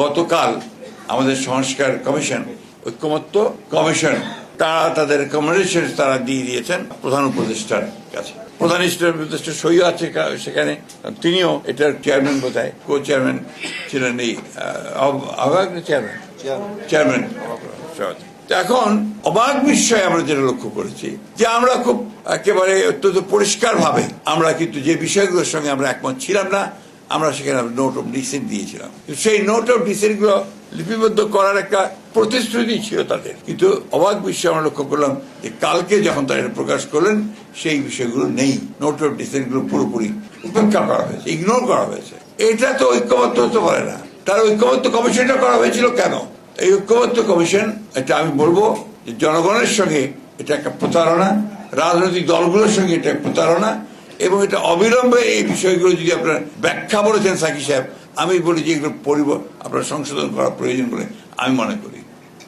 গতকাল আমাদের সংস্কার কমিশন, ঐক্যমত্য কমিশন, তারা তাদের রেকমেন্ডেশন তারা দিয়ে দিয়েছেন প্রধান উপদেষ্টার কাছে। প্রধান উপদেষ্টা সই আছে সেখানে, তিনিও এটার চেয়ারম্যান, বোধহয় কো চেয়ারম্যান ছিলেন, এই আহ্বায়ক চেয়ারম্যান। এখন অবাক বিস্ময়ে আমরা যেটা লক্ষ্য করেছি যে আমরা খুব একেবারে অত্যন্ত পরিষ্কার ভাবে আমরা কিন্তু যে বিষয়গুলোর সঙ্গে আমরা একমত ছিলাম না, আমরা সেখানে নোট অফ ডিসেন্ট দিয়েছিলাম। সেই নোট অফ ডিসেন্ট গুলো লিপিবদ্ধ করার একটা প্রতিশ্রুতি ছিল তাদের, কিন্তু অবাক বিষয় আমরা লক্ষ্য করলাম যে কালকে যখন তারা এটা প্রকাশ করলেন সেই বিষয়গুলো নেই। নোট অফ ডিসেন্ট গুলো পুরোপুরি উপেক্ষা করা হয়েছে, ইগনোর করা হয়েছে। এটা তো ঐক্যমত্য হতে পারে না। তার ঐক্যমত্য কমিশনটা করা হয়েছিল কেন? এই ঐক্যমত্য কমিশন, এটা আমি বলবো যে জনগণের সঙ্গে এটা একটা প্রতারণা, রাজনৈতিক দলগুলোর সঙ্গে এটা প্রতারণা, এবং এটা অবিলম্বে এই বিষয়গুলো যদি আপনারা ব্যাখ্যা বলেছেন সাকি সাহেব, আমি বলি যে এগুলো আপনার সংশোধন করা প্রয়োজন বলে আমি মনে করি।